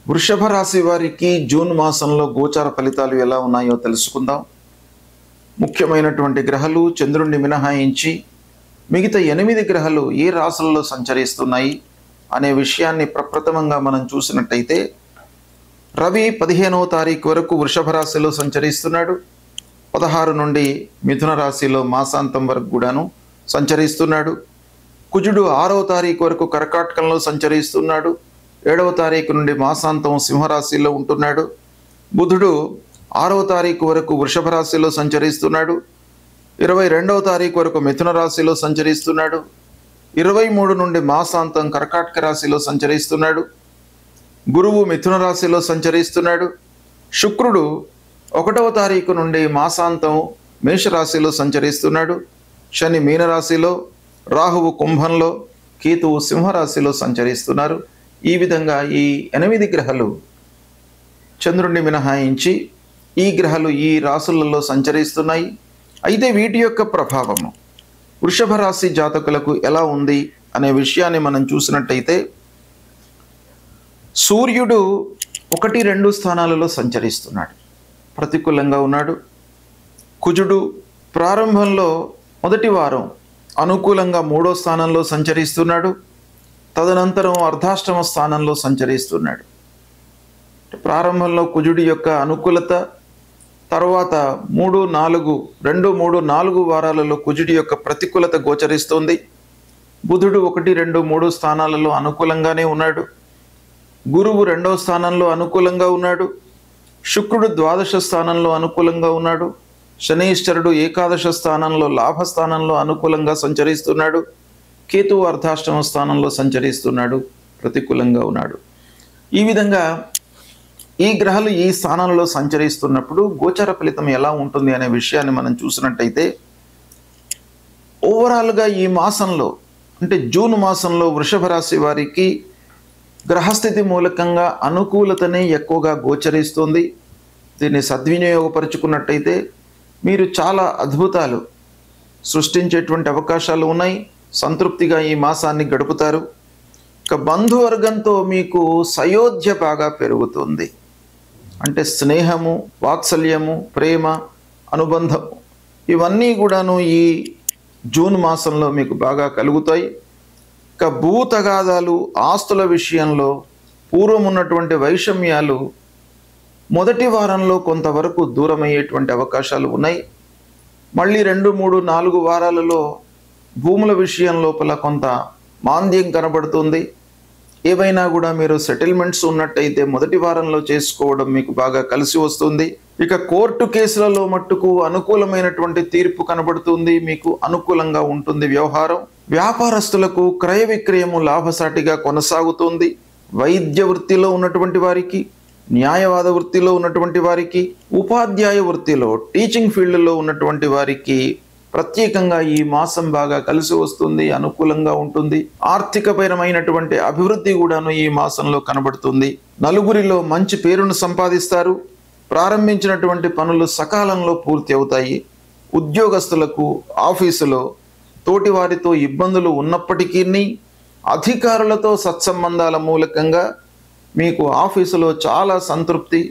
వృషభ రాశి వారికి జూన్ మాసంలో గోచార ఫలితాలు ఎలా ఉన్నాయో తెలుసుకుందాం. ముఖ్యమైనటువంటి గ్రహాలు చంద్రుడిని మినహాయించి మిగతా 8 గ్రహాలు ఏ రాశులలో సంచరిస్తున్నాయి అనే విషయాన్ని ప్రప్రథమంగా మనం చూసినట్టయితే రవి 15వ తారీఖు వరకు వృషభ రాశిలో సంచరిస్తున్నాడు. 16 నుండి మిథున రాశిలో మాసాంతం వరకు కూడాను సంచరిస్తున్నాడు. కుజుడు 6వ తారీఖు వరకు కర్కాటకంలో సంచరిస్తున్నాడు. 7వ తారీఖు నుండి మాసాంతం సింహరాశిలో ఉంటున్నాడు. బుధుడు 6వ తారీఖు వరకు వృషభ రాశిలో సంచరిస్తున్నాడు. 22వ తారీఖు వరకు మిథున రాశిలో సంచరిస్తున్నాడు. 23 నుండి మాసాంతం కర్కాటక రాశిలో సంచరిస్తున్నాడు. గురువు మిథున రాశిలో సంచరిస్తున్నాడు. శుక్రుడు 1వ తారీఖు నుండి మాసాంతం మేషరాశిలో సంచరిస్తున్నాడు. శని మీనరాశిలో, రాహువు కుంభంలో, కేతువు సింహరాశిలో సంచరిస్తున్నారు. ఈ విధంగా ఈ 8 గ్రహాలు చంద్రుడిని మినహాయించి ఈ గ్రహాలు ఈ రాశులలో సంచరిస్తున్నాయి. అయితే వీటి యొక్క ప్రభావము వృషభ రాశి జాతకులకు ఎలా ఉంది అనే విషయాన్ని మనం చూసినట్టయితే సూర్యుడు 1-2 స్థానాలలో సంచరిస్తున్నాడు, ప్రతికూలంగా ఉన్నాడు. కుజుడు ప్రారంభంలో మొదటి వారం అనుకూలంగా 3వ స్థానంలో సంచరిస్తున్నాడు. తదనంతరం అర్ధాష్టమ స్థానంలో సంచరిస్తున్నాడు. ప్రారంభంలో కుజుడి యొక్క అనుకూలత, తర్వాత 2-3-4 వారాలలో కుజుడి యొక్క ప్రతికూలత గోచరిస్తోంది. బుధుడు 1-2-3 స్థానాలలో అనుకూలంగానే ఉన్నాడు. గురువు 2వ స్థానంలో అనుకూలంగా ఉన్నాడు. శుక్రుడు 12వ స్థానంలో అనుకూలంగా ఉన్నాడు. శనీశ్వరుడు 11వ స్థానంలో లాభస్థానంలో అనుకూలంగా సంచరిస్తున్నాడు. కేతువు అర్ధాష్టమ స్థానంలో సంచరిస్తున్నాడు, ప్రతికూలంగా ఉన్నాడు. ఈ విధంగా ఈ గ్రహాలు ఈ స్థానంలో సంచరిస్తున్నప్పుడు గోచర ఫలితం ఎలా ఉంటుంది అనే విషయాన్ని మనం చూసినట్టయితే ఓవరాల్గా ఈ మాసంలో అంటే జూన్ మాసంలో వృషభ రాశి వారికి గ్రహస్థితి మూలకంగా అనుకూలతనే ఎక్కువగా గోచరిస్తుంది. దీన్ని సద్వినియోగపరుచుకున్నట్టయితే మీరు చాలా అద్భుతాలు సృష్టించేటువంటి అవకాశాలు ఉన్నాయి. సంతృప్తిగా ఈ మాసాన్ని గడుపుతారు. ఇక బంధువర్గంతో మీకు సయోధ్య బాగా పెరుగుతుంది. అంటే స్నేహము, వాత్సల్యము, ప్రేమ, అనుబంధం ఇవన్నీ కూడాను ఈ జూన్ మాసంలో మీకు బాగా కలుగుతాయి. ఇక భూ తగాదాలు, ఆస్తుల విషయంలో పూర్వం ఉన్నటువంటి వైషమ్యాలు మొదటి వారంలో కొంతవరకు దూరమయ్యేటువంటి అవకాశాలు ఉన్నాయి. మళ్ళీ 2-3-4 వారాలలో భూముల విషయం లోపల కొంత మాంద్యం కనబడుతుంది. ఏవైనా కూడా మీరు సెటిల్మెంట్స్ ఉన్నట్టయితే మొదటి వారంలో చేసుకోవడం మీకు బాగా కలిసి వస్తుంది. ఇక కోర్టు కేసులలో మట్టుకు అనుకూలమైనటువంటి తీర్పు కనబడుతుంది, మీకు అనుకూలంగా ఉంటుంది వ్యవహారం. వ్యాపారస్తులకు క్రయ విక్రయము లాభసాటిగా కొనసాగుతుంది. వైద్య వృత్తిలో ఉన్నటువంటి వారికి, న్యాయవాద వృత్తిలో ఉన్నటువంటి వారికి, ఉపాధ్యాయ వృత్తిలో టీచింగ్ ఫీల్డ్లో ఉన్నటువంటి వారికి ప్రత్యేకంగా ఈ మాసం బాగా కలిసి వస్తుంది, అనుకూలంగా ఉంటుంది. ఆర్థికపరమైనటువంటి అభివృద్ధి కూడాను ఈ మాసంలో కనబడుతుంది. నలుగురిలో మంచి పేరును సంపాదిస్తారు. ప్రారంభించినటువంటి పనులు సకాలంలో పూర్తి అవుతాయి. ఉద్యోగస్తులకు ఆఫీసులో తోటి వారితో ఇబ్బందులు ఉన్నప్పటికీ అధికారులతో సత్సంబంధాల మూలకంగా మీకు ఆఫీసులో చాలా సంతృప్తి,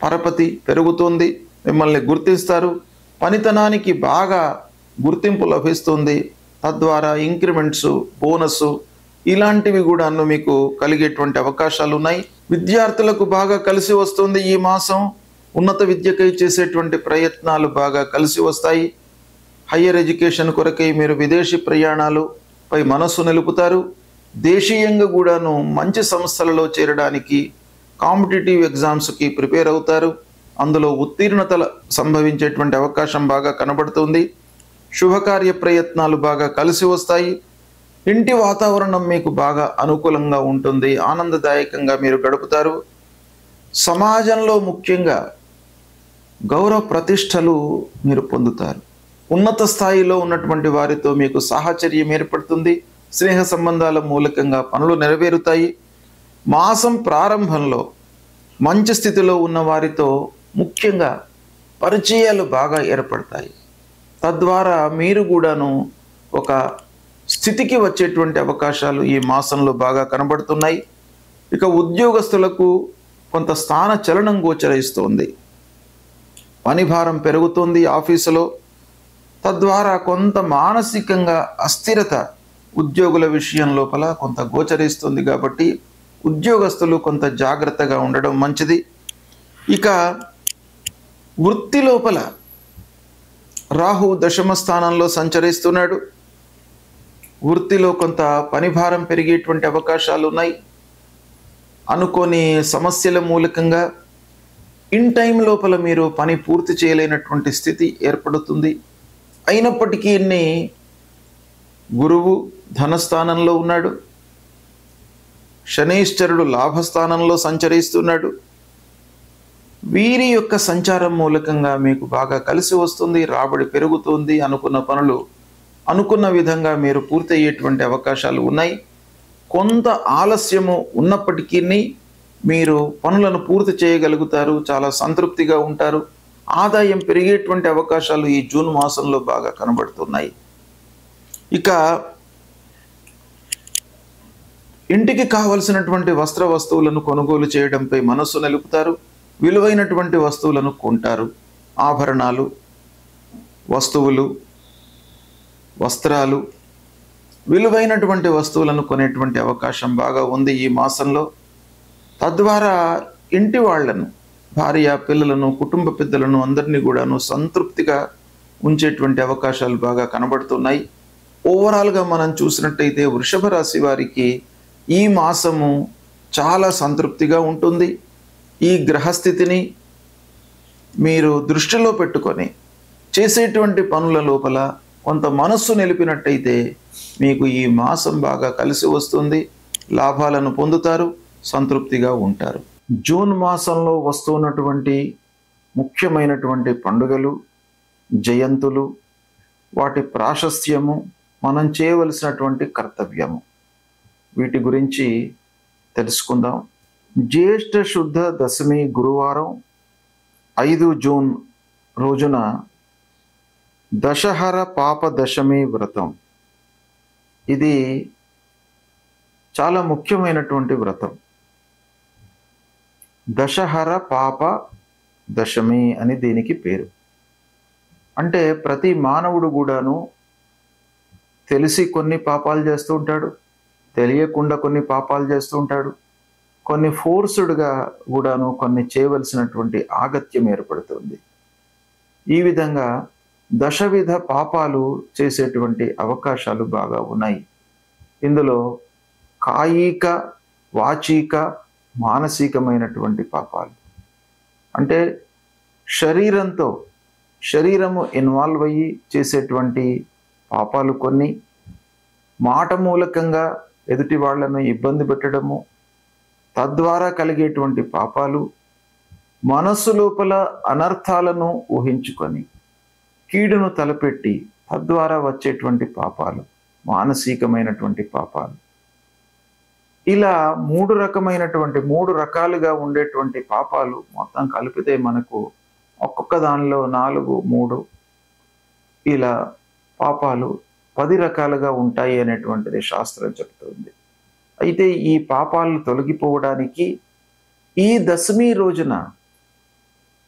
పరపతి పెరుగుతుంది. మిమ్మల్ని గుర్తిస్తారు. పనితనానికి బాగా గుర్తింపు లభిస్తుంది. తద్వారా ఇంక్రిమెంట్స్, బోనస్ ఇలాంటివి కూడా మీకు కలిగేటువంటి అవకాశాలు ఉన్నాయి. విద్యార్థులకు బాగా కలిసి వస్తుంది ఈ మాసం. ఉన్నత విద్యకై చేసేటువంటి ప్రయత్నాలు బాగా కలిసి వస్తాయి. హయ్యర్ ఎడ్యుకేషన్ కొరకై మీరు విదేశీ ప్రయాణాలపై మనస్సు నిలుపుతారు. దేశీయంగా కూడాను మంచి సంస్థలలో చేరడానికి కాంపిటేటివ్ ఎగ్జామ్స్కి ప్రిపేర్ అవుతారు. అందులో ఉత్తీర్ణతలు సంభవించేటువంటి అవకాశం బాగా కనబడుతుంది. శుభకార్య ప్రయత్నాలు బాగా కలిసి వస్తాయి. ఇంటి వాతావరణం మీకు బాగా అనుకూలంగా ఉంటుంది. ఆనందదాయకంగా మీరు గడుపుతారు. సమాజంలో ముఖ్యంగా గౌరవ ప్రతిష్టలు మీరు పొందుతారు. ఉన్నత స్థాయిలో ఉన్నటువంటి వారితో మీకు సాహచర్యం ఏర్పడుతుంది. స్నేహ సంబంధాల మూలకంగా పనులు నెరవేరుతాయి. మాసం ప్రారంభంలో మంచి స్థితిలో ఉన్న వారితో ముఖ్యంగా పరిచయాలు బాగా ఏర్పడతాయి. తద్వారా మీరు కూడాను ఒక స్థితికి వచ్చేటువంటి అవకాశాలు ఈ మాసంలో బాగా కనబడుతున్నాయి. ఇక ఉద్యోగస్తులకు కొంత స్థాన చలనం గోచరిస్తోంది. పని భారం పెరుగుతుంది ఆఫీసులో, తద్వారా కొంత మానసికంగా అస్థిరత ఉద్యోగుల విషయం లోపల కొంత గోచరిస్తుంది. కాబట్టి ఉద్యోగస్తులు కొంత జాగ్రత్తగా ఉండడం మంచిది. ఇక వృత్తి లోపల రాహు దశమ స్థానంలో సంచరిస్తున్నాడు. వృత్తిలో కొంత పనిభారం పెరిగేటువంటి అవకాశాలు ఉన్నాయి. అనుకోని సమస్యల మూలకంగా ఇన్ టైం లోపల మీరు పని పూర్తి చేయలేనటువంటి స్థితి ఏర్పడుతుంది. అయినప్పటికీ గురువు ధనస్థానంలో ఉన్నాడు, శనైశ్చరుడు లాభస్థానంలో సంచరిస్తున్నాడు. వీరి యొక్క సంచారం మూలకంగా మీకు బాగా కలిసి వస్తుంది, రాబడి పెరుగుతుంది. అనుకున్న పనులు అనుకున్న విధంగా మీరు పూర్తయ్యేటువంటి అవకాశాలు ఉన్నాయి. కొంత ఆలస్యము ఉన్నప్పటికీ మీరు పనులను పూర్తి చేయగలుగుతారు, చాలా సంతృప్తిగా ఉంటారు. ఆదాయం పెరిగేటువంటి అవకాశాలు ఈ జూన్ మాసంలో బాగా కనబడుతున్నాయి. ఇక ఇంటికి కావలసినటువంటి వస్తువులను కొనుగోలు చేయడంపై మనస్సు నిలుపుతారు. విలువైనటువంటి వస్తువులను కొంటారు. ఆభరణాలు, వస్తువులు, వస్త్రాలు, విలువైనటువంటి వస్తువులను కొనేటువంటి అవకాశం బాగా ఉంది ఈ మాసంలో. తద్వారా ఇంటి వాళ్లను, భార్య, పిల్లలను, కుటుంబ పెద్దలను అందరినీ కూడాను సంతృప్తిగా ఉంచేటువంటి అవకాశాలు బాగా కనబడుతున్నాయి. ఓవరాల్గా మనం చూసినట్టయితే వృషభ రాశి వారికి ఈ మాసము చాలా సంతృప్తిగా ఉంటుంది. ఈ గ్రహస్థితిని మీరు దృష్టిలో పెట్టుకొని చేసేటువంటి పనుల లోపల కొంత మనస్సు నిలిపినట్టయితే మీకు ఈ మాసం బాగా కలిసి వస్తుంది. లాభాలను పొందుతారు, సంతృప్తిగా ఉంటారు. జూన్ మాసంలో వస్తున్నటువంటి ముఖ్యమైనటువంటి పండుగలు, జయంతులు, వాటి ప్రాశస్త్యము, మనం చేయవలసినటువంటి కర్తవ్యము, వీటి గురించి తెలుసుకుందాం. జ్యేష్ఠ శుద్ధ దశమి గురువారం 5 జూన్ రోజున దశహర పాప దశమి వ్రతం. ఇది చాలా ముఖ్యమైనటువంటి వ్రతం. దశహర పాప దశమి అని దీనికి పేరు. అంటే ప్రతి మానవుడు కూడాను తెలిసి కొన్ని పాపాలు చేస్తూ ఉంటాడు, తెలియకుండా కొన్ని పాపాలు చేస్తూ ఉంటాడు, కొన్ని ఫోర్స్డ్గా కూడాను కొన్ని చేయవలసినటువంటి ఆగత్యం ఏర్పడుతుంది. ఈ విధంగా దశవిధ పాపాలు చేసేటువంటి అవకాశాలు బాగా ఉన్నాయి. ఇందులో కాయిక, వాచిక, మానసికమైనటువంటి పాపాలు, అంటే శరీరము ఇన్వాల్వ్ అయ్యి చేసేటువంటి పాపాలు కొన్ని, మాట మూలకంగా ఎదుటి వాళ్లను ఇబ్బంది పెట్టడము, తద్వారా కలిగేటువంటి పాపాలు, మనస్సు లోపల అనర్థాలను ఊహించుకొని కీడును తలపెట్టి తద్వారా వచ్చేటువంటి పాపాలు, మానసికమైనటువంటి పాపాలు. ఇలా 3 రకాలుగా ఉండేటువంటి పాపాలు మొత్తం కలిపితే మనకు ఒక్కొక్క దానిలో 4, 3 ఇలా పాపాలు 10 రకాలుగా ఉంటాయి అనేటువంటిది శాస్త్రం చెప్తుంది. అయితే ఈ పాపాలను తొలగిపోవడానికి ఈ దశమి రోజున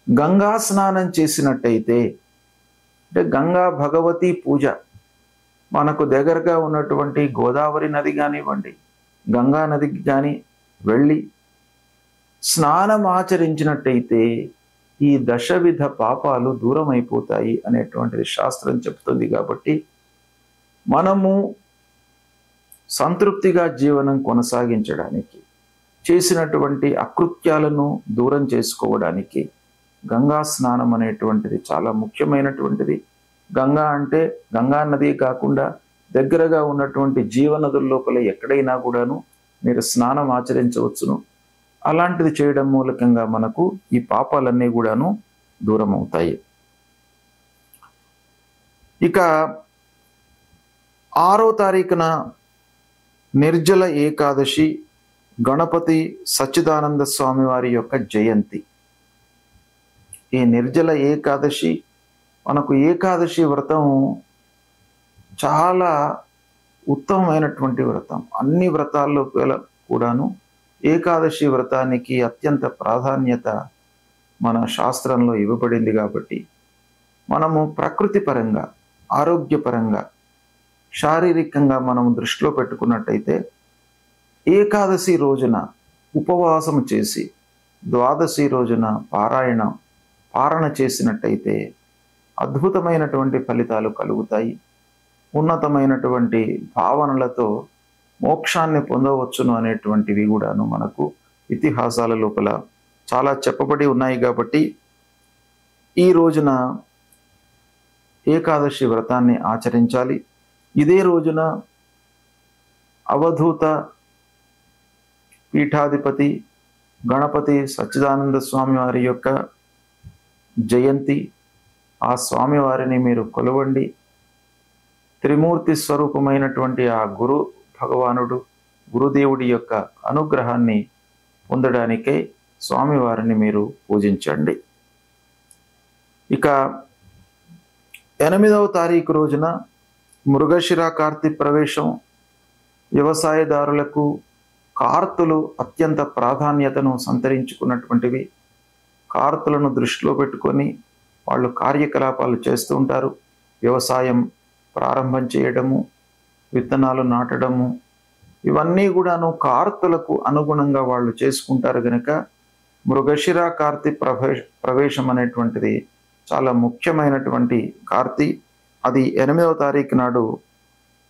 గంగా స్నానం చేసినట్టయితే, అంటే గంగా భగవతి పూజ, మనకు దగ్గరగా ఉన్నటువంటి గోదావరి నది కానివ్వండి, గంగా నదికి కానీ వెళ్ళి స్నానం ఆచరించినట్టయితే ఈ దశవిధ పాపాలు దూరం అయిపోతాయి అనేటువంటిది శాస్త్రం చెప్తుంది. కాబట్టి మనము సంతృప్తిగా జీవనం కొనసాగించడానికి, చేసినటువంటి అకృత్యాలను దూరం చేసుకోవడానికి గంగా స్నానం అనేటువంటిది చాలా ముఖ్యమైనటువంటిది. గంగా అంటే గంగా నది కాకుండా దగ్గరగా ఉన్నటువంటి జీవనదుల లోపల ఎక్కడైనా కూడాను మీరు స్నానం ఆచరించవచ్చును. అలాంటిది చేయడం మూలకంగా మనకు ఈ పాపాలన్నీ కూడాను దూరం అవుతాయి. ఇక 6వ తారీఖున నిర్జల ఏకాదశి, గణపతి సచ్చిదానంద స్వామి వారి యొక్క జయంతి. ఈ నిర్జల ఏకాదశి, మనకు ఏకాదశి వ్రతం చాలా ఉత్తమమైనటువంటి వ్రతం. అన్ని వ్రతాల్లో కూడాను ఏకాదశి వ్రతానికి అత్యంత ప్రాధాన్యత మన శాస్త్రంలో ఇవ్వబడింది కాబట్టి మనము ప్రకృతి పరంగా, ఆరోగ్యపరంగా, శారీరకంగా మనం దృష్టిలో పెట్టుకున్నట్టయితే ఏకాదశి రోజున ఉపవాసం చేసి ద్వాదశి రోజున పారణ చేసినట్టయితే అద్భుతమైనటువంటి ఫలితాలు కలుగుతాయి. ఉన్నతమైనటువంటి భావనలతో మోక్షాన్ని పొందవచ్చును అనేటువంటివి కూడాను మనకు ఇతిహాసాల లోపల చాలా చెప్పబడి ఉన్నాయి. కాబట్టి ఈ రోజున ఏకాదశి వ్రతాన్ని ఆచరించాలి. ఇదే రోజున అవధూత పీఠాధిపతి గణపతి సచ్చిదానంద స్వామి వారి యొక్క జయంతి. ఆ స్వామివారిని మీరు కొలవండి. త్రిమూర్తి స్వరూపమైనటువంటి ఆ గురు భగవానుడు, గురుదేవుడి యొక్క అనుగ్రహాన్ని పొందడానికై స్వామివారిని మీరు పూజించండి. ఇక 8వ తారీఖు రోజున మృగశిర కార్తీ ప్రవేశం. వ్యవసాయదారులకు కార్తులు అత్యంత ప్రాధాన్యతను సంతరించుకున్నటువంటివి. కార్తులను దృష్టిలో పెట్టుకొని వాళ్ళు కార్యకలాపాలు చేస్తూ ఉంటారు. వ్యవసాయం ప్రారంభం చేయడము, విత్తనాలు నాటడము, ఇవన్నీ కూడాను కార్తులకు అనుగుణంగా వాళ్ళు చేసుకుంటారు. కనుక మృగశిర కార్తీ ప్రవేశం అనేటువంటిది చాలా ముఖ్యమైనటువంటి కార్తీ. అది 8వ తారీఖు నాడు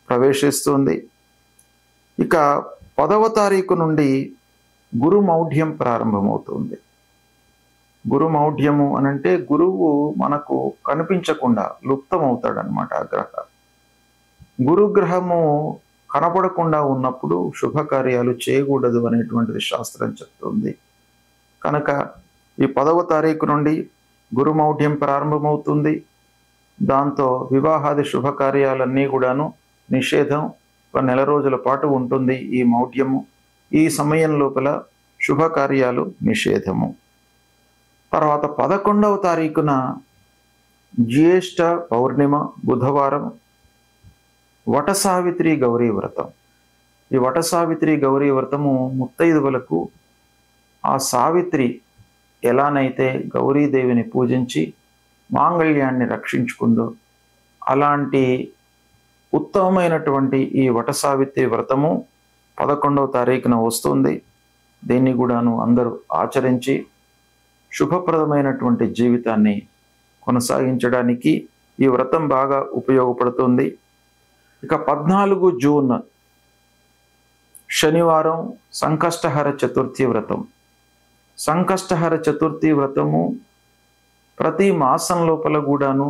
ప్రవేశిస్తుంది. ఇక 10వ తారీఖు నుండి గురుమౌఢ్యం ప్రారంభమవుతుంది. గురుమౌఢ్యము అనంటే గురువు మనకు కనిపించకుండా లుప్తమవుతాడనమాట. ఆ గ్రహ గురుగ్రహము కనపడకుండా ఉన్నప్పుడు శుభకార్యాలు చేయకూడదు అనేటువంటిది శాస్త్రం చెప్తుంది. కనుక ఈ 10వ తారీఖు నుండి గురుమౌఢ్యం ప్రారంభమవుతుంది. దాంతో వివాహాది శుభకార్యాలన్నీ కూడాను నిషేధం. ఒక నెల రోజుల పాటు ఉంటుంది ఈ మౌఢ్యము. ఈ సమయం లోపల శుభకార్యాలు నిషేధము. తర్వాత 11వ తారీఖున జ్యేష్ఠ పౌర్ణిమ బుధవారం వటసావిత్రి గౌరీ వ్రతం. ఈ వటసావిత్రి గౌరీ వ్రతము ముత్తైదువులకు ఆ సావిత్రి ఎలానైతే గౌరీదేవిని పూజించి మాంగళ్యాన్ని రక్షించుకుందో అలాంటి ఉత్తమమైనటువంటి ఈ వటసావిత్రి వ్రతము 11వ తారీఖున వస్తుంది. దీన్ని కూడాను అందరూ ఆచరించి శుభప్రదమైనటువంటి జీవితాన్ని కొనసాగించడానికి ఈ వ్రతం బాగా ఉపయోగపడుతుంది. ఇక 14 జూన్ శనివారం సంకష్టహర చతుర్థి వ్రతం. సంకష్టహర చతుర్థి వ్రతము ప్రతి మాసం లోపల కూడాను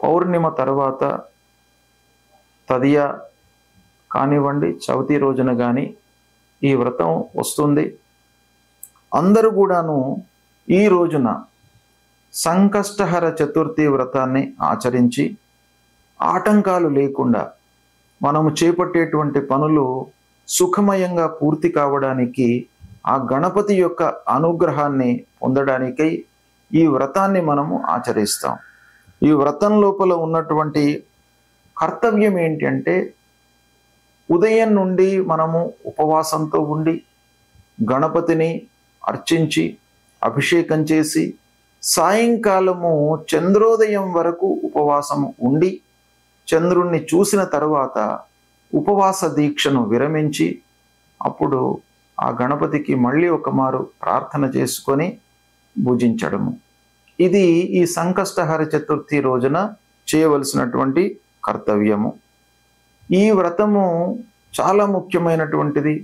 పౌర్ణిమ తర్వాత తదియ కానివ్వండి, చవితి రోజున కానీ ఈ వ్రతం వస్తుంది. అందరూ కూడాను ఈ రోజున సంకష్టహర చతుర్థి వ్రతాన్ని ఆచరించి ఆటంకాలు లేకుండా మనము చేపట్టేటువంటి పనులు సుఖమయంగా పూర్తి కావడానికి, ఆ గణపతి యొక్క అనుగ్రహాన్ని పొందడానికై ఈ వ్రతాన్ని మనము ఆచరిస్తాం. ఈ వ్రతం లోపల ఉన్నటువంటి కర్తవ్యం ఏంటి అంటే, ఉదయం నుండి మనము ఉపవాసంతో ఉండి గణపతిని అర్చించి అభిషేకం చేసి సాయంకాలము చంద్రోదయం వరకు ఉపవాసము ఉండి చంద్రుణ్ణి చూసిన తరువాత ఉపవాస దీక్షను విరమించి అప్పుడు ఆ గణపతికి మళ్ళీ ఒక మారు ప్రార్థన చేసుకొని భుజించడము. ఇది ఈ సంకష్టహర చతుర్థి రోజున చేయవలసినటువంటి కర్తవ్యము. ఈ వ్రతము చాలా ముఖ్యమైనటువంటిది.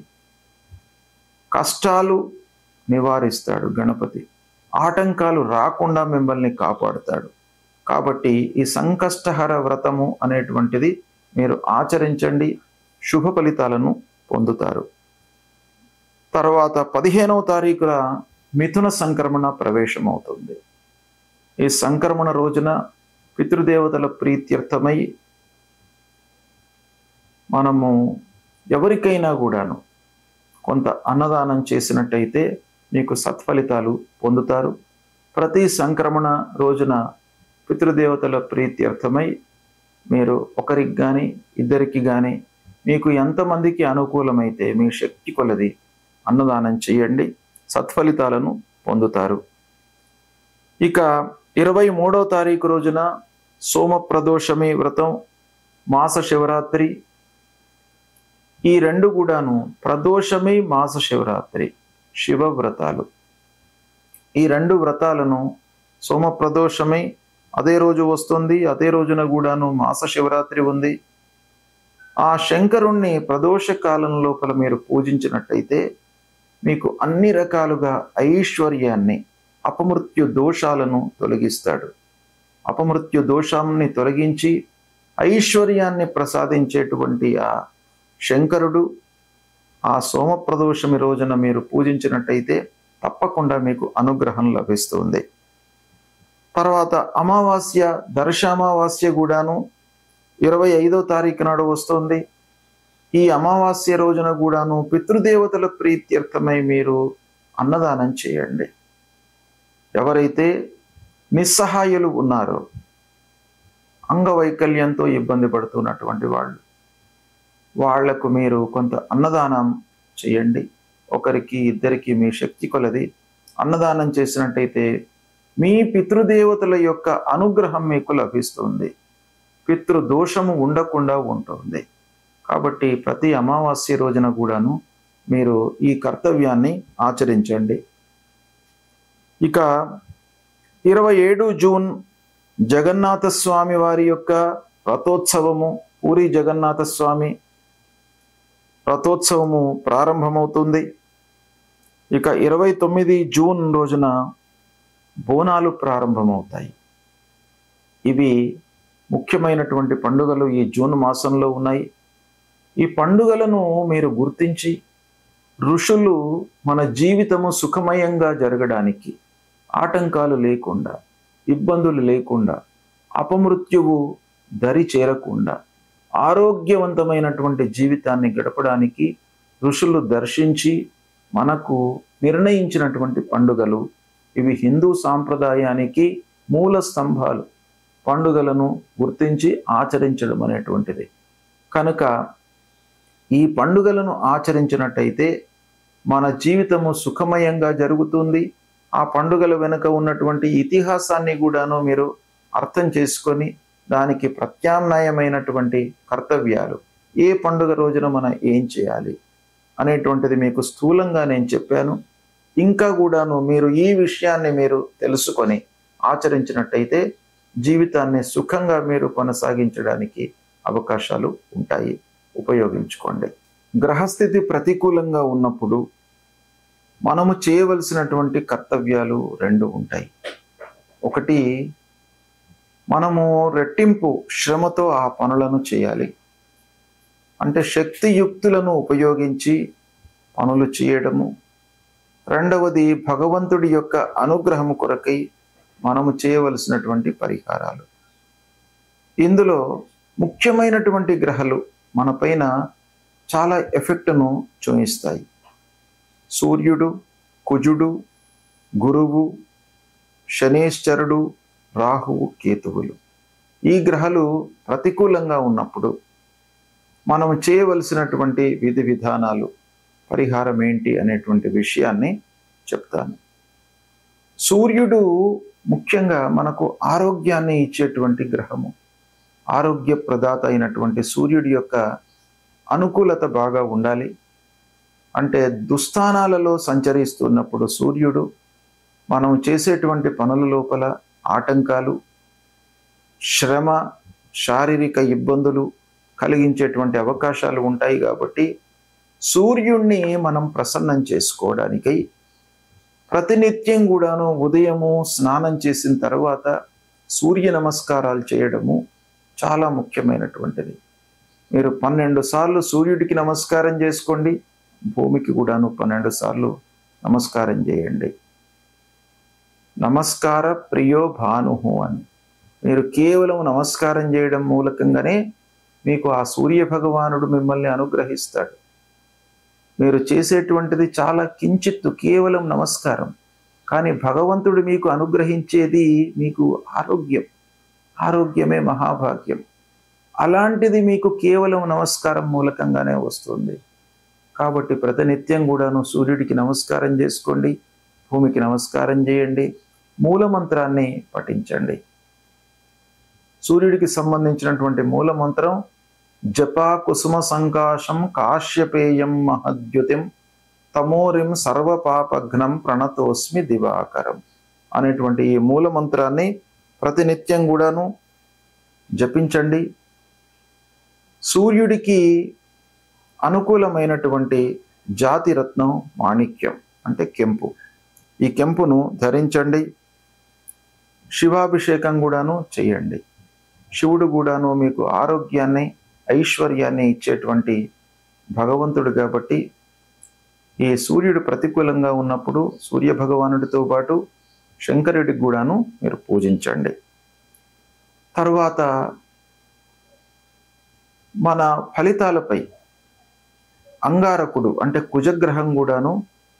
కష్టాలు నివారిస్తాడు గణపతి, ఆటంకాలు రాకుండా మిమ్మల్ని కాపాడుతాడు. కాబట్టి ఈ సంకష్టహర వ్రతము అనేటువంటిది మీరు ఆచరించండి, శుభ ఫలితాలను పొందుతారు. తర్వాత 15వ తారీఖున మిథున సంక్రమణ ప్రవేశం అవుతుంది. ఈ సంక్రమణ రోజున పితృదేవతల ప్రీత్యర్థమై మనము ఎవరికైనా కూడాను కొంత అన్నదానం చేసినట్టయితే మీకు సత్ఫలితాలు పొందుతారు. ప్రతి సంక్రమణ రోజున పితృదేవతల ప్రీత్యర్థమై మీరు ఒకరికి కానీ ఇద్దరికి కానీ మీకు ఎంతమందికి అనుకూలమైతే మీ శక్తి కొలది అన్నదానం చేయండి, సత్ఫలితాలను పొందుతారు. ఇక 23వ తారీఖు రోజున సోమప్రదోషమి వ్రతం, మాస శివరాత్రి, ఈ రెండు కూడాను ప్రదోషమి, మాస శివరాత్రి శివ వ్రతాలు. ఈ రెండు వ్రతాలను సోమప్రదోషమి అదే రోజు వస్తుంది, అదే రోజున కూడాను మాస శివరాత్రి ఉంది. ఆ శంకరుణ్ణి ప్రదోష కాలం లోపల మీరు పూజించినట్టయితే మీకు అన్ని రకాలుగా ఐశ్వర్యాన్ని, అపమృత్యు దోషాలను తొలగిస్తాడు. అపమృత్యు దోషాన్ని తొలగించి ఐశ్వర్యాన్ని ప్రసాదించేటువంటి ఆ శంకరుడు ఆ సోమప్రదోషమి రోజున మీరు పూజించినట్టయితే తప్పకుండా మీకు అనుగ్రహం లభిస్తుంది. తర్వాత అమావాస్య, దర్శామావాస్య కూడాను 25వ తారీఖు నాడు వస్తుంది. ఈ అమావాస్య రోజున కూడాను పితృదేవతల ప్రీత్యర్థమై మీరు అన్నదానం చేయండి. ఎవరైతే నిస్సహాయులు ఉన్నారో, అంగవైకల్యంతో ఇబ్బంది పడుతున్నటువంటి వాళ్లకు మీరు కొంత అన్నదానం చేయండి. ఒకరికి ఇద్దరికి మీ శక్తి కొలది అన్నదానం చేసినట్టయితే మీ పితృదేవతల యొక్క అనుగ్రహం మీకు లభిస్తుంది. పితృదోషము ఉండకుండా ఉంటుంది. కాబట్టి ప్రతి అమావాస్య రోజున కూడాను మీరు ఈ కర్తవ్యాన్ని ఆచరించండి. ఇక 27 జూన్ జగన్నాథ స్వామి వారి యొక్క రథోత్సవము, పూరి జగన్నాథ స్వామి రథోత్సవము ప్రారంభమవుతుంది. ఇక 29 జూన్ రోజున బోనాలు ప్రారంభమవుతాయి. ఇవి ముఖ్యమైనటువంటి పండుగలు ఈ జూన్ మాసంలో ఉన్నాయి. ఈ పండుగలను మీరు గుర్తించి ఋషులు మన జీవితము సుఖమయంగా జరగడానికి, ఆటంకాలు లేకుండా, ఇబ్బందులు లేకుండా, అపమృత్యువు దరి చేరకుండా ఆరోగ్యవంతమైనటువంటి జీవితాన్ని గడపడానికి ఋషులు దర్శించి మనకు నిర్ణయించినటువంటి పండుగలు ఇవి. హిందూ సాంప్రదాయానికి మూల స్తంభాలు. పండుగలను గుర్తించి ఆచరించడం అనేటువంటిది. కనుక ఈ పండుగలను ఆచరించినట్టయితే మన జీవితము సుఖమయంగా జరుగుతుంది. ఆ పండుగల వెనుక ఉన్నటువంటి ఇతిహాసాన్ని కూడాను మీరు అర్థం చేసుకొని దానికి ప్రత్యామ్నాయమైనటువంటి కర్తవ్యాలు, ఏ పండుగ రోజున మనం ఏం చేయాలి అనేటువంటిది మీకు స్థూలంగా నేను చెప్పాను. ఇంకా కూడాను మీరు ఈ విషయాన్ని మీరు తెలుసుకొని ఆచరించినట్టయితే జీవితాన్ని సుఖంగా మీరు కొనసాగించడానికి అవకాశాలు ఉంటాయి. ఉపయోగించుకోండి. గ్రహస్థితి ప్రతికూలంగా ఉన్నప్పుడు మనము చేయవలసినటువంటి కర్తవ్యాలు రెండు ఉంటాయి. ఒకటి, మనము రెట్టింపు శ్రమతో ఆ పనులను చేయాలి. అంటే శక్తియుక్తులను ఉపయోగించి పనులు చేయడము. రెండవది, భగవంతుడి యొక్క అనుగ్రహము కొరకై మనము చేయవలసినటువంటి పరిహారాలు. ఇందులో ముఖ్యమైనటువంటి గ్రహాలు మన పైన చాలా ఎఫెక్ట్ను చూపిస్తాయి. సూర్యుడు, కుజుడు, గురువు, శనేశ్వరుడు, రాహువు, కేతువులు. ఈ గ్రహాలు ప్రతికూలంగా ఉన్నప్పుడు మనం చేయవలసినటువంటి విధి విధానాలు, పరిహారం ఏంటి అనేటువంటి విషయాన్ని చెప్తాను. సూర్యుడు ముఖ్యంగా మనకు ఆరోగ్యాన్ని ఇచ్చేటువంటి గ్రహము. ఆరోగ్య ప్రదాత అయినటువంటి సూర్యుడి యొక్క అనుకూలత బాగా ఉండాలి. అంటే దుస్థానాలలో సంచరిస్తున్నప్పుడు సూర్యుడు మనం చేసేటువంటి పనుల లోపల ఆటంకాలు, శ్రమ, శారీరక ఇబ్బందులు కలిగించేటువంటి అవకాశాలు ఉంటాయి. కాబట్టి సూర్యుణ్ణి మనం ప్రసన్నం చేసుకోవడానికై ప్రతినిత్యం కూడాను ఉదయము స్నానం చేసిన తర్వాత సూర్య నమస్కారాలు చేయడము చాలా ముఖ్యమైనటువంటిది. మీరు 12 సార్లు సూర్యుడికి నమస్కారం చేసుకోండి. భూమికి కూడాను 12 సార్లు నమస్కారం చేయండి. నమస్కార ప్రియో భానుహు అని మీరు కేవలం నమస్కారం చేయడం మూలకంగానే మీకు ఆ సూర్య భగవానుడు మిమ్మల్ని అనుగ్రహిస్తాడు. మీరు చేసేటువంటిది చాలా కించిత్తు, కేవలం నమస్కారం. కానీ భగవంతుడు మీకు అనుగ్రహించేది మీకు ఆరోగ్యం. ఆరోగ్యమే మహాభాగ్యం. అలాంటిది మీకు కేవలం నమస్కారం మూలకంగానే వస్తుంది. కాబట్టి ప్రతినిత్యం కూడాను సూర్యుడికి నమస్కారం చేసుకోండి, భూమికి నమస్కారం చేయండి, మూలమంత్రాన్ని పఠించండి. సూర్యుడికి సంబంధించినటువంటి మూలమంత్రం జపా కుసుమ సంకాశం కాశ్యపేయం మహద్యుతిం తమోరిం సర్వపాపఘ్నం ప్రణతోస్మి దివాకరం అనేటువంటి ఈ మూలమంత్రాన్ని ప్రతినిత్యం కూడాను జపించండి. సూర్యుడికి అనుకూలమైనటువంటి జాతి రత్నం మాణిక్యం అంటే కెంపు. ఈ కెంపును ధరించండి. శివాభిషేకం కూడాను చేయండి. శివుడు కూడాను మీకు ఆరోగ్యాన్ని ఐశ్వర్యాన్ని ఇచ్చేటువంటి భగవంతుడు కాబట్టి ఈ సూర్యుడు ప్రతికూలంగా ఉన్నప్పుడు సూర్య భగవానుడితో పాటు శంకరుడికి కూడాను మీరు పూజించండి. తరువాత మన ఫలితాలపై అంగారకుడు అంటే కుజగ్రహం కూడాను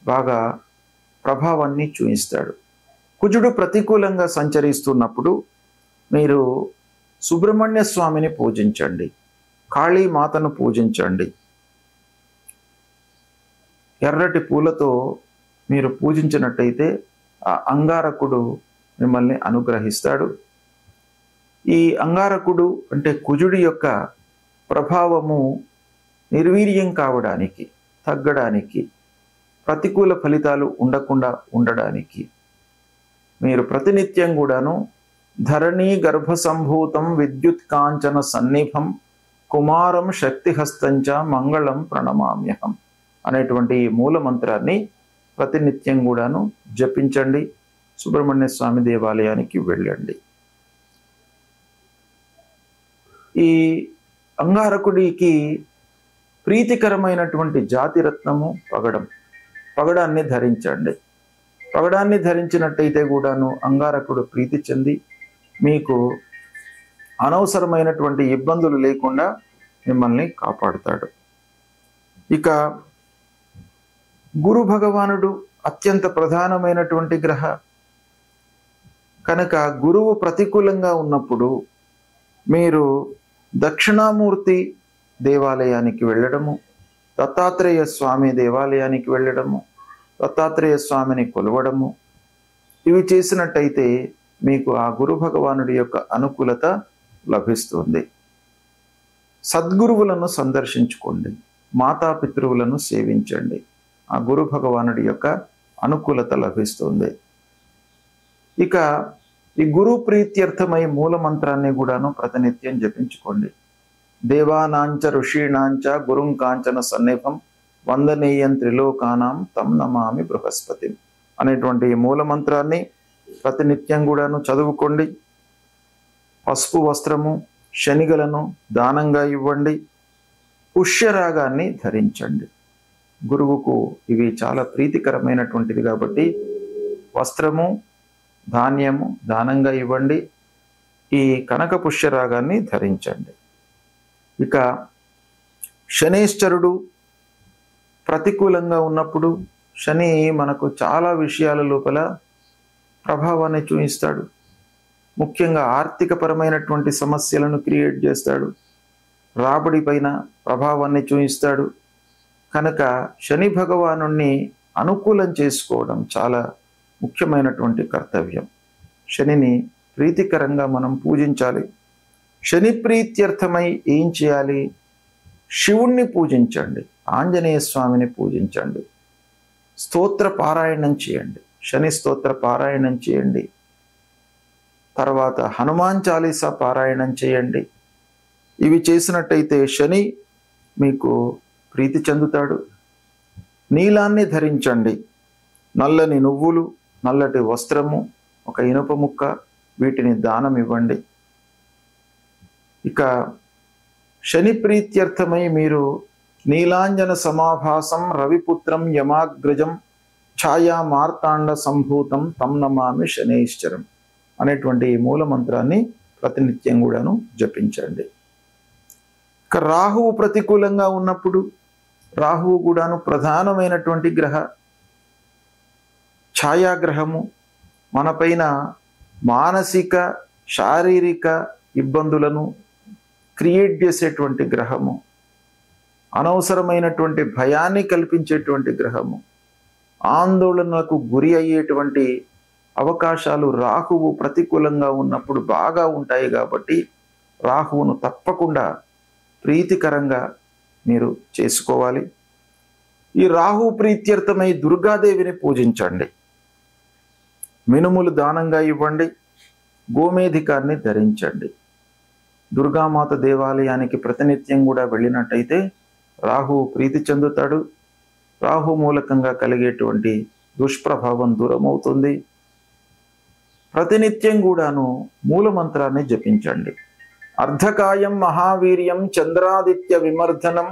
బాగా ప్రభావాన్ని చూపిస్తాడు. కుజుడు ప్రతికూలంగా సంచరిస్తున్నప్పుడు మీరు సుబ్రహ్మణ్య స్వామిని పూజించండి, కాళీమాతను పూజించండి. ఎర్రటి పూలతో మీరు పూజించినట్టయితే ఆ అంగారకుడు మిమ్మల్ని అనుగ్రహిస్తాడు. ఈ అంగారకుడు అంటే కుజుడి యొక్క ప్రభావము నిర్వీర్యం కావడానికి, తగ్గడానికి, ప్రతికూల ఫలితాలు ఉండకుండా ఉండడానికి మీరు ప్రతినిత్యం కూడాను ధరణీ గర్భ సంభూతం విద్యుత్ కాంచన సన్నిభం కుమారం శక్తిహస్తంచ మంగళం ప్రణమామ్యహం అనేటువంటి మూల మంత్రాన్ని ప్రతినిత్యం కూడాను జపించండి. సుబ్రహ్మణ్య స్వామి దేవాలయానికి వెళ్ళండి. ఈ అంగారకుడికి ప్రీతికరమైనటువంటి జాతిరత్నము పగడం. పగడాన్ని ధరించండి. పగడాన్ని ధరించినట్టయితే కూడాను అంగారకుడు ప్రీతి చెంది మీకు అనవసరమైనటువంటి ఇబ్బందులు లేకుండా మిమ్మల్ని కాపాడుతాడు. ఇక గురు భగవానుడు అత్యంత ప్రధానమైనటువంటి గ్రహ కనుక గురువు ప్రతికూలంగా ఉన్నప్పుడు మీరు దక్షిణామూర్తి దేవాలయానికి వెళ్ళడము, దత్తాత్రేయ స్వామి దేవాలయానికి వెళ్ళడము, దత్తాత్రేయ స్వామిని కొలవడము, ఇవి చేసినట్టయితే మీకు ఆ గురు భగవానుడి యొక్క అనుకూలత లభిస్తుంది. సద్గురువులను సందర్శించుకోండి, మాతాపితృవులను సేవించండి. ఆ గురు భగవానుడి యొక్క అనుకూలత లభిస్తుంది. ఇక ఈ గురు ప్రీత్యర్థమై మూల మంత్రాన్ని కూడాను ప్రతినిత్యం జపించుకోండి. దేవానాంచ ఋషీణాంచ గురుం కాంచన సన్నిభం వందనీయం త్రిలోకానాం తం నమామి బృహస్పతి అనేటువంటి మూల మంత్రాన్ని ప్రతినిత్యం కూడాను చదువుకోండి. పసుపు వస్త్రము, శనిగలను దానంగా ఇవ్వండి. పుష్యరాగాన్ని ధరించండి. గురువుకు ఇవి చాలా ప్రీతికరమైనటువంటిది కాబట్టి వస్త్రము, ధాన్యము దానంగా ఇవ్వండి. ఈ కనక పుష్యరాగాన్ని ధరించండి. ఇక శనేశ్వరుడు ప్రతికూలంగా ఉన్నప్పుడు శని మనకు చాలా విషయాల లోపల ప్రభావాన్ని చూపిస్తాడు. ముఖ్యంగా ఆర్థికపరమైనటువంటి సమస్యలను క్రియేట్ చేస్తాడు. రాబడి పైన ప్రభావాన్ని చూపిస్తాడు. కనుక శని భగవానుణ్ణి అనుకూలం చేసుకోవడం చాలా ముఖ్యమైనటువంటి కర్తవ్యం. శనిని ప్రీతికరంగా మనం పూజించాలి. శని ప్రీత్యర్థమై ఏం చేయాలి? శివుణ్ణి పూజించండి, ఆంజనేయ స్వామిని పూజించండి, స్తోత్ర పారాయణం చేయండి, శని స్తోత్ర పారాయణం చేయండి. తర్వాత హనుమాన్ చాలీసా పారాయణం చేయండి. ఇవి చేసినట్టయితే శని మీకు ప్రీతి చెందుతాడు. నీలాన్ని ధరించండి. నల్లని నువ్వులు, నల్లటి వస్త్రము, ఒక ఇనుప ముక్క, వీటిని దానం ఇవ్వండి. ఇక శని ప్రీత్యర్థమై మీరు నీలాంజన సమాభాసం రవిపుత్రం యమాగ్రజం ఛాయా మార్తాండ సంభూతం తం నమామి శనైశ్చరం అనేటువంటి మూల మంత్రాన్ని ప్రతినిత్యం కూడాను జపించండి. ఇక రాహువు ప్రతికూలంగా ఉన్నప్పుడు, రాహువు కూడాను ప్రధానమైనటువంటి గ్రహ, ఛాయాగ్రహము, మనపైన మానసిక శారీరక ఇబ్బందులను క్రియేట్ చేసేటువంటి గ్రహము. అనవసరమైనటువంటి భయాన్ని కల్పించేటువంటి గ్రహము, ఆందోళనలకు గురి అయ్యేటువంటి అవకాశాలు రాహువు ప్రతికూలంగా ఉన్నప్పుడు బాగా ఉంటాయి. కాబట్టి రాహువును తప్పకుండా ప్రీతికరంగా మీరు చేసుకోవాలి. ఈ రాహు ప్రీత్యర్థమై దుర్గాదేవిని పూజించండి, మినుములు దానంగా ఇవ్వండి, గోమేధికాన్ని ధరించండి. దుర్గామాత దేవాలయానికి ప్రతినిత్యం కూడా వెళ్ళినట్టయితే రాహు ప్రీతి చెందుతాడు. రాహు మూలకంగా కలిగేటువంటి దుష్ప్రభావం దూరమవుతుంది. ప్రతినిత్యం కూడాను మూలమంత్రాన్ని జపించండి. అర్ధకాయం మహావీర్యం చంద్రాదిత్య విమర్ధనం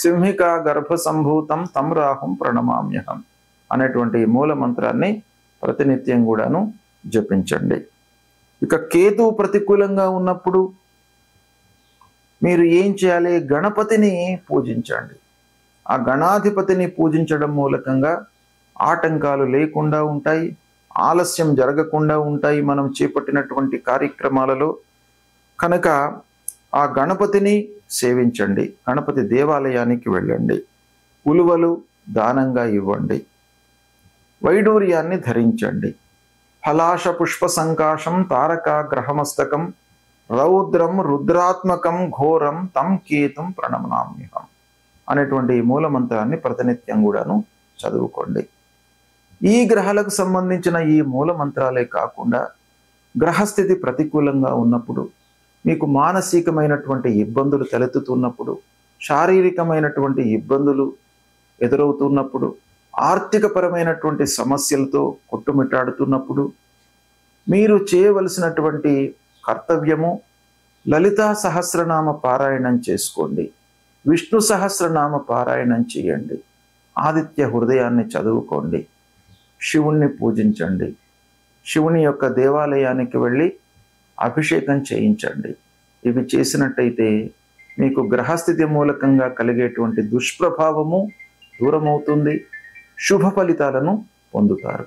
సింహికా గర్భసంభూతం తం రాహుం ప్రణమామ్యహం అనేటువంటి మూలమంత్రాన్ని ప్రతినిత్యం కూడాను జపించండి. ఇక కేతు ప్రతికూలంగా ఉన్నప్పుడు మీరు ఏం చేయాలి? గణపతిని పూజించండి. ఆ గణాధిపతిని పూజించడం మూలకంగా ఆటంకాలు లేకుండా ఉంటాయి, ఆలస్యం జరగకుండా ఉంటాయి మనం చేపట్టినటువంటి కార్యక్రమాలలో. కనుక ఆ గణపతిని సేవించండి, గణపతి దేవాలయానికి వెళ్ళండి, ఉలువలు దానంగా ఇవ్వండి, వైడూర్యాన్ని ధరించండి. ఫలాశ పుష్ప సంకాశం తారక గ్రహమస్తకం రౌద్రం రుద్రాత్మకం ఘోరం తం కేతుం ప్రణమనామ్యహం అనేటువంటి మూలమంత్రాన్ని ప్రతినిత్యం కూడాను చదువుకోండి. ఈ గ్రహాలకు సంబంధించిన ఈ మూలమంత్రాలే కాకుండా గ్రహస్థితి ప్రతికూలంగా ఉన్నప్పుడు, మీకు మానసికమైనటువంటి ఇబ్బందులు తలెత్తుతున్నప్పుడు, శారీరకమైనటువంటి ఇబ్బందులు ఎదురవుతున్నప్పుడు, ఆర్థికపరమైనటువంటి సమస్యలతో కొట్టుమిట్టాడుతున్నప్పుడు మీరు చేయవలసినటువంటి కర్తవ్యము లలితా సహస్రనామ పారాయణం చేసుకోండి, విష్ణు సహస్రనామ పారాయణం చేయండి, ఆదిత్య హృదయాన్ని చదువుకోండి, శివుణ్ణి పూజించండి, శివుని యొక్క దేవాలయానికి వెళ్ళి అభిషేకం చేయించండి. ఇవి చేసినట్టయితే మీకు గ్రహస్థితి మూలకంగా కలిగేటువంటి దుష్ప్రభావము దూరమవుతుంది, శుభ ఫలితాలను పొందుతారు.